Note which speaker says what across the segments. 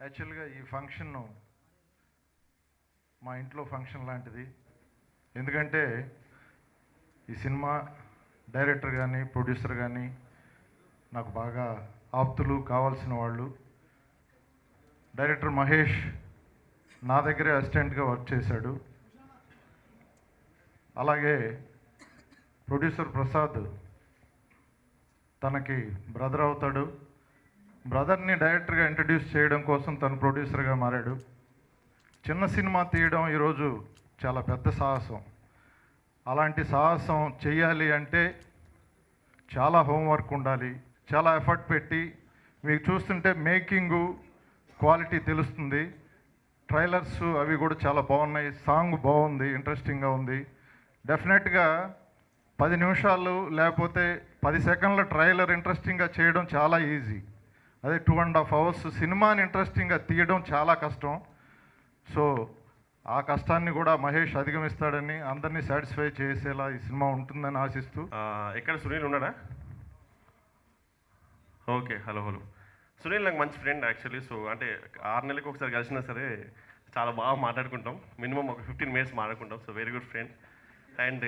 Speaker 1: యాక్చువల్గా ఈ ఫంక్షన్ మా ఇంట్లో ఫంక్షన్ లాంటిది. ఎందుకంటే ఈ సినిమా డైరెక్టర్ కానీ ప్రొడ్యూసర్ కానీ నాకు బాగా ఆప్తులు కావాల్సిన వాళ్ళు. డైరెక్టర్ మహేష్ నా దగ్గరే అసిస్టెంట్గా వర్క్ చేశాడు. అలాగే ప్రొడ్యూసర్ ప్రసాద్ తనకి బ్రదర్ అవుతాడు. బ్రదర్ని డైరెక్టర్గా ఇంట్రడ్యూస్ చేయడం కోసం తను ప్రొడ్యూసర్గా మారాడు. చిన్న సినిమా తీయడం ఈరోజు చాలా పెద్ద సాహసం. అలాంటి సాహసం చేయాలి అంటే చాలా హోంవర్క్ ఉండాలి, చాలా ఎఫర్ట్ పెట్టి. మీకు చూస్తుంటే మేకింగు క్వాలిటీ తెలుస్తుంది. ట్రైలర్స్ అవి కూడా చాలా బాగున్నాయి. సాంగ్ బాగుంది, ఇంట్రెస్టింగ్గా ఉంది. డెఫినెట్గా 10 నిమిషాలు లేకపోతే 10 సెకండ్ల ట్రైలర్ ఇంట్రెస్టింగ్గా చేయడం చాలా ఈజీ. అదే 2.5 hours సినిమాని ఇంట్రెస్టింగ్గా తీయడం చాలా కష్టం. సో ఆ కష్టాన్ని కూడా మహేష్ అధిగమిస్తాడని, అందరినీ సాటిస్ఫై చేసేలా ఈ సినిమా ఉంటుందని ఆశిస్తూ.
Speaker 2: ఇక్కడ సునీల్ ఉన్నాడా? Okay, hello. సునీల్ నాకు మంచి ఫ్రెండ్ యాక్చువల్లీ. సో అంటే 6 నెలలకు ఒకసారి కలిసినా సరే చాలా బాగా మాట్లాడుకుంటాం. మినిమం ఒక 15 minutes మాట్లాడుకుంటాం. So very good friend. And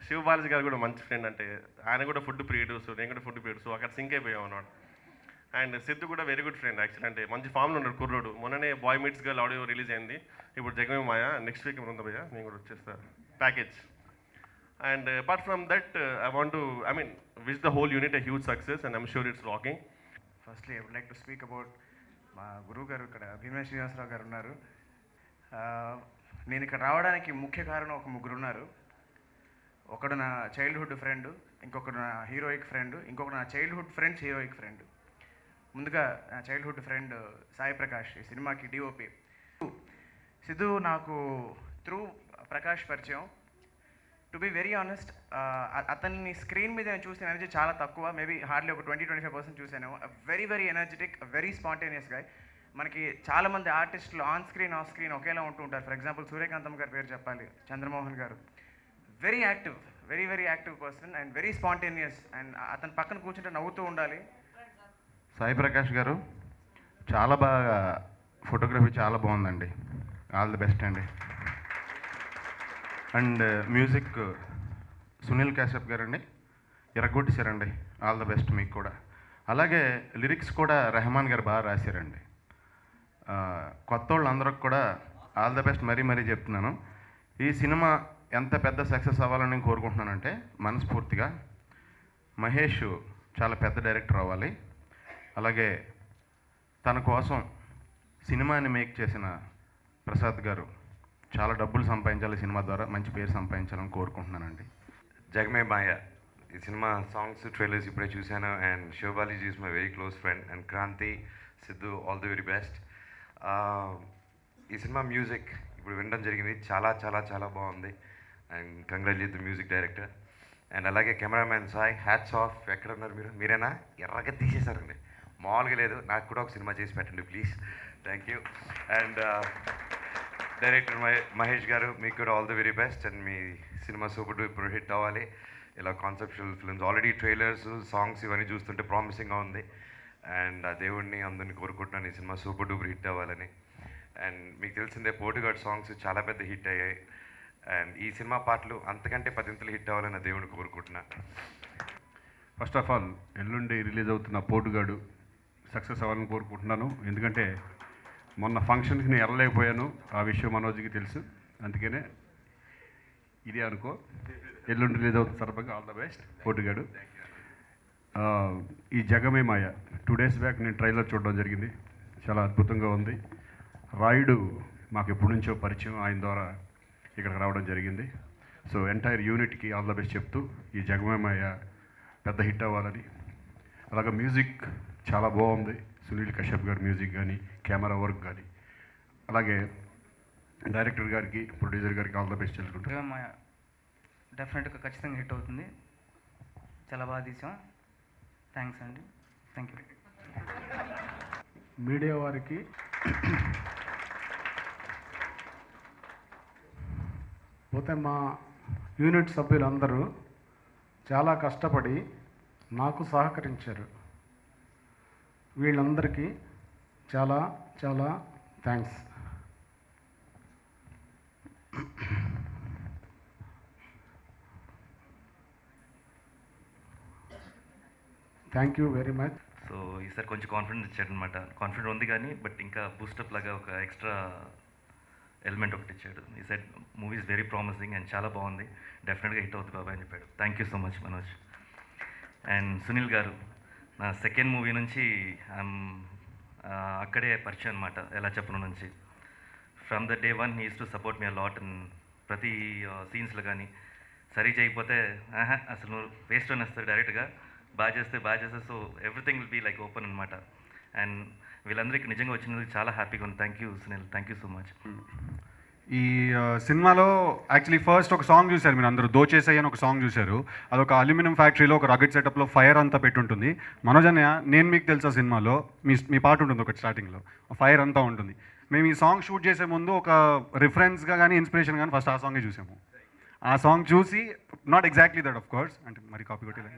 Speaker 2: Shiva Balaji గారు కూడా మంచి ఫ్రెండ్. అంటే ఆయన కూడా ఫుడ్ ప్రియుడు, సో నేను కూడా ఫుడ్ ప్రియుడు. సో అక్కడ సింక్ అయిపోయాం అన్నమాట. అండ్ సిద్ధు కూడా వెరీ గుడ్ ఫ్రెండ్ యాక్చువల్లీ. అంటే మంచి ఫామ్లో ఉన్నాడు కుర్రోడు. మొన్ననే boy meets girl audio release అయింది. ఇప్పుడు జగమే మాయ నెక్స్ట్ వీక్ ఉంది భయ్యా, నేను కూడా వచ్చేస్తా package. And apart from that I mean wish the whole unit a huge success and I'm sure it's rocking.
Speaker 3: Firstly I would like to speak about మా గురువు గారు. ఇక్కడ భీమేష్ శ్రీనివాసరావు గారు ఉన్నారు. నేను ఇక్కడ రావడానికి ముఖ్య కారణం ఒక ముగ్గురు ఉన్నారు. ఒకడు నా చైల్డ్హుడ్ ఫ్రెండ్, ఇంకొకడు నా హీరోయిక్ ఫ్రెండ్, ఇంకొకడు నా చైల్డ్హుడ్ ఫ్రెండ్స్ హీరోయిక్ ఫ్రెండ్. ముందుగా నా చైల్డ్హుడ్ ఫ్రెండ్ సాయి ప్రకాష్, ఈ సినిమాకి డిఓపి. సిద్ధు నాకు త్రూ ప్రకాష్ పరిచయం. టు బి వెరీ ఆనెస్ట్, అతన్ని స్క్రీన్ మీద నేను చూసిన ఎనర్జీ చాలా తక్కువ. మేబీ హార్డ్లీ ఒక 20-25% చూసాను. Very very energetic, very spontaneous guy. మనకి చాలామంది ఆర్టిస్టులు ఆన్ స్క్రీన్ ఆఫ్ స్క్రీన్ ఒకేలా ఉంటూ ఉంటారు. ఫర్ ఎగ్జాంపుల్ సూర్యకాంతం గారి పేరు చెప్పాలి, చంద్రమోహన్ గారు. Very active, very very active person and very spontaneous. And అతని పక్కన కూర్చుంటే నవ్వుతూ ఉండాలి.
Speaker 4: సాయి ప్రకాష్ గారు చాలా బాగా ఫోటోగ్రఫీ చాలా బాగుందండి. ఆల్ ది బెస్ట్ అండి. అండ్ మ్యూజిక్ సునీల్ కాశ్యప్ గారండి, ఇరగొట్టేశారండి. ఆల్ ది బెస్ట్ మీకు కూడా. అలాగే లిరిక్స్ కూడా రెహమాన్ గారు బాగా రాశారండి. కొత్త వాళ్ళందరికి కూడా ఆల్ ది బెస్ట్ మరీ చెప్తున్నాను. ఈ సినిమా ఎంత పెద్ద సక్సెస్ అవ్వాలని నేను కోరుకుంటున్నానంటే మనస్ఫూర్తిగా మహేష్ చాలా పెద్ద డైరెక్టర్ అవ్వాలి. అలాగే తన కోసం సినిమాని మేక్ చేసిన ప్రసాద్ గారు చాలా డబ్బులు సంపాదించాలి, సినిమా ద్వారా మంచి పేరు సంపాదించాలని కోరుకుంటున్నానండి.
Speaker 5: జగమే మాయ ఈ సినిమా సాంగ్స్ ట్రైలర్స్ ఇప్పుడే చూశాను. And Shivabalaji is my very close friend. And Kranthi, Siddhu, all the very best. ఈ సినిమా మ్యూజిక్ ఇప్పుడు వినడం జరిగింది, చాలా చాలా చాలా బాగుంది. And congratulate the music director. And అలాగే కెమెరామ్యాన్ సాయ్, హ్యాట్స్ ఆఫ్. ఎక్కడ ఉన్నారు మీరు? మీరేనా? ఎర్రగా తీసేశారండి, మామూలుగా లేదు. నాకు కూడా ఒక సినిమా చేసి పెట్టండి please. Thank you. And director Mahesh గారు, మీకు కూడా all the very best. And me cinema super duper hit అవ్వాలి. ఇలా conceptual films already trailers, songs ఇవన్నీ చూస్తుంటే ప్రామిసింగ్గా ఉంది. అండ్ ఆ దేవుడిని అందరినీ కోరుకుంటున్నాను ఈ సినిమా సూపర్ డూపర్ హిట్ అవ్వాలని. అండ్ మీకు తెలిసిందే పోటుగాడ్ సాంగ్స్ చాలా పెద్ద హిట్ అయ్యాయి. అండ్ ఈ సినిమా పాటలు అంతకంటే 10 హిట్ అవ్వాలని ఆ దేవుడిని కోరుకుంటున్నా.
Speaker 6: ఫస్ట్ ఆఫ్ ఆల్ ఎల్లుండి రిలీజ్ అవుతున్న పోటుగాడు సక్సెస్ అవ్వాలని కోరుకుంటున్నాను. ఎందుకంటే మొన్న ఫంక్షన్కి నేను వెళ్ళలేకపోయాను, ఆ విషయం మనోజ్కి తెలుసు. అందుకనే ఇదే అనుకో, ఎల్లుండి రిలీజ్ అవుతున్న సందర్భంగా ఆల్ ద బెస్ట్ పోటుగాడు. ఈ జగమే మాయ 2 days బ్యాక్ నేను ట్రైలర్ చూడడం జరిగింది, చాలా అద్భుతంగా ఉంది. రాయుడు మాకు ఎప్పటి నుంచో పరిచయం, ఆయన ద్వారా ఇక్కడికి రావడం జరిగింది. సో ఎంటైర్ యూనిట్కి ఆల్ ద బెస్ట్ చెప్తూ ఈ జగమే మాయ పెద్ద హిట్ అవ్వాలని. అలాగే మ్యూజిక్ చాలా బాగుంది, సునీల్ కశ్యప్ గారి మ్యూజిక్ కానీ, కెమెరా వర్క్ కానీ. అలాగే డైరెక్టర్ గారికి, ప్రొడ్యూసర్ గారికి ఆల్ ద బెస్ట్ తెలుసుకుంటాం.
Speaker 7: డెఫినెట్గా ఖచ్చితంగా హిట్ అవుతుంది. చాలా బాగా తీసాం. థ్యాంక్స్ అండి. Thank you.
Speaker 8: మీడియా వారికి పోతే మా యూనిట్ సభ్యులందరూ చాలా కష్టపడి నాకు సహకరించారు. వీళ్ళందరికీ చాలా చాలా thanks. Thank you very much.
Speaker 9: So ఈసారి కొంచెం కాన్ఫిడెన్స్ ఇచ్చాడనమాట. కాన్ఫిడెంట్ ఉంది కానీ బట్ ఇంకా బూస్టప్ లాగా ఒక ఎక్స్ట్రా ఎలిమెంట్ ఒకటి ఇచ్చాడు. ఈ side movie is very promising and చాలా బాగుంది, డెఫినెట్గా హిట్ అవుతుంది బాబాయ్ అని చెప్పాడు. Thank you so much Manoj. And Sunil గారు, నా సెకండ్ మూవీ నుంచి అక్కడే పరిచయం అనమాట, ఎలా చెప్పను నుంచి. From the day one he use to support me a lot and ప్రతి సీన్స్లో కానీ సరి చేయకపోతే అసలు నువ్వు వేస్ట్ అని వస్తాడు డైరెక్ట్గా, బాగా చేస్తే so everything will be like open అనమాట. అండ్ వీళ్ళందరికీ నిజంగా వచ్చినందుకు చాలా హ్యాపీగా ఉంది. Thank you Sunil, thank you so much.
Speaker 6: ఈ సినిమాలో యాక్చువల్లీ ఫస్ట్ ఒక సాంగ్ చూశారు మీరు అందరూ, దోచేసాయి అని ఒక సాంగ్ చూశారు. అదొక అల్యూమినియం ఫ్యాక్టరీలో ఒక రగడ్ సెటప్లో ఫైర్ అంతా పెట్టుంటుంది. మనోజ్ అన్నయ్య, నేను మీకు తెలుసా సినిమాలో మీ పాట ఉంటుంది ఒకటి స్టార్టింగ్లో, ఫైర్ అంతా ఉంటుంది. మేము ఈ సాంగ్ షూట్ చేసే ముందు ఒక రిఫరెన్స్గా కానీ ఇన్స్పిరేషన్ కానీ ఫస్ట్ ఆ సాంగే చూసాము. ఆ సాంగ్ చూసి, not exactly that of course, అంటే మరి కాపీ కొట్టేది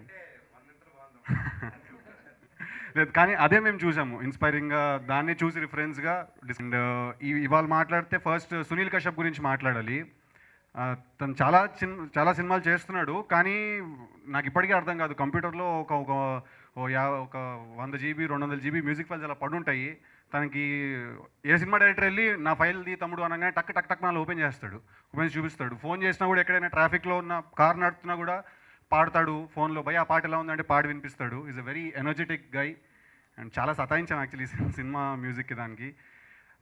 Speaker 6: లేదు, కానీ అదే మేము చూసాము ఇన్స్పైరింగ్గా, దాన్ని చూసి రిఫరెన్స్గా. అండ్ ఇవాళ మాట్లాడితే ఫస్ట్ సునీల్ కశ్యప్ గురించి మాట్లాడాలి. తను చాలా సినిమాలు చేస్తున్నాడు, కానీ నాకు ఇప్పటికీ అర్థం కాదు. కంప్యూటర్లో ఒక 100 GB 200 GB మ్యూజిక్ ఫైల్స్ అలా పడుంటాయి. తనకి ఏ సినిమా డైరెక్టర్ వెళ్ళి నా ఫైల్ది తమ్ముడు అనగానే టక్ టక్ టక్ నాలో ఓపెన్ చేస్తాడు, ఓపెన్ చేసి చూపిస్తాడు. ఫోన్ చేసినా కూడా, ఎక్కడైనా ట్రాఫిక్లో ఉన్న కార్ నడుపుతున్నా కూడా పాడతాడు ఫోన్లో, భయ ఆ పాట ఎలా ఉందంటే పాడి వినిపిస్తాడు. Is a very energetic guy. And చాలా సతాయించాం యాక్చువల్లీ సినిమా మ్యూజిక్కి. దానికి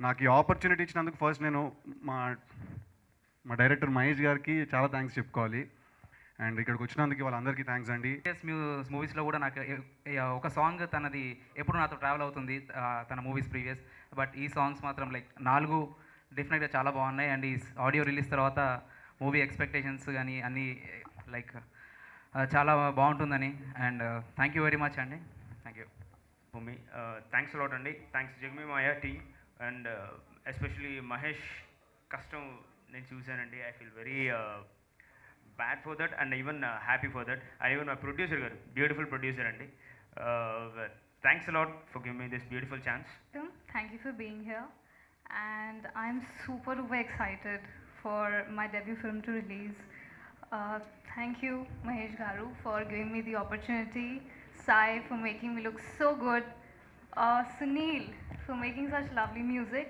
Speaker 6: నాకు ఈ ఆపర్చునిటీ ఇచ్చినందుకు ఫస్ట్ నేను మా డైరెక్టర్ మహేష్ గారికి చాలా థ్యాంక్స్ చెప్పుకోవాలి. అండ్ ఇక్కడికి వచ్చినందుకు వాళ్ళందరికీ థ్యాంక్స్ అండి.
Speaker 7: మూవీస్లో కూడా నాకు ఒక సాంగ్ తనది ఎప్పుడు నాతో ట్రావెల్ అవుతుంది, తన మూవీస్ ప్రీవియస్. బట్ ఈ సాంగ్స్ మాత్రం లైక్ 4 డెఫినెట్గా చాలా బాగున్నాయి. అండ్ ఈ ఆడియో రిలీజ్ తర్వాత మూవీ ఎక్స్పెక్టేషన్స్ కానీ అన్నీ లైక్ చాలా బాగుంటుందని. And thank you very much అండి. థ్యాంక్ యూ
Speaker 3: భూమి. థ్యాంక్స్ లాట్ అండి. థ్యాంక్స్ జగమే మాయ టీమ్ అండ్ ఎస్పెషలీ మహేష్ కష్టం నేను చూశానండి. I feel very bad for that and even happy for that. And even మా ప్రొడ్యూసర్ గారు, బ్యూటిఫుల్ ప్రొడ్యూసర్ అండి. Thanks lot for giving me this beautiful chance.
Speaker 10: Thank you for being here, and I'm super duper excited for my debut film to release. Thank you Mahesh Garu for giving me the opportunity, Sai for making me look so good, Sunil for making such lovely music,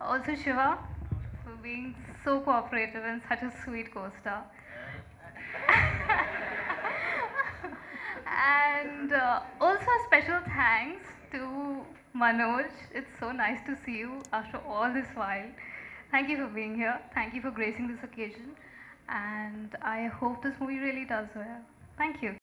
Speaker 10: also Shiva for being so cooperative and such a sweet co-star. And also a special thanks to Manoj. It's so nice to see you after all this while. Thank you for being here. Thank you for gracing this occasion. And I hope this movie really does well. Thank you.